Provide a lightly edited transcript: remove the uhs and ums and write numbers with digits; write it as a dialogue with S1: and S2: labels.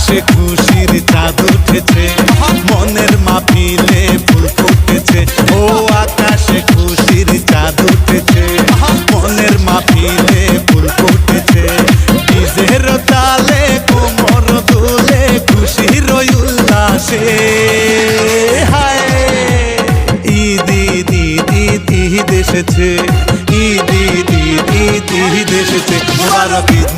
S1: আকাশে খুশির চাঁদ উঠেছে, মনের মাহফিলে ফুল ফুটেছে। ও আকাশে খুশির চাঁদ উঠেছে, মনের মাহফিলে ফুল ফুটেছে। ডিজের তালে কোমর দুলে খুশির উল্লাসে, হায় ঈদ ঈদ ঈদ ঈদ ঈদ এসেছে, ঈদ ঈদ ঈদ ঈদ ঈদ এসেছে। মুবারক ঈদ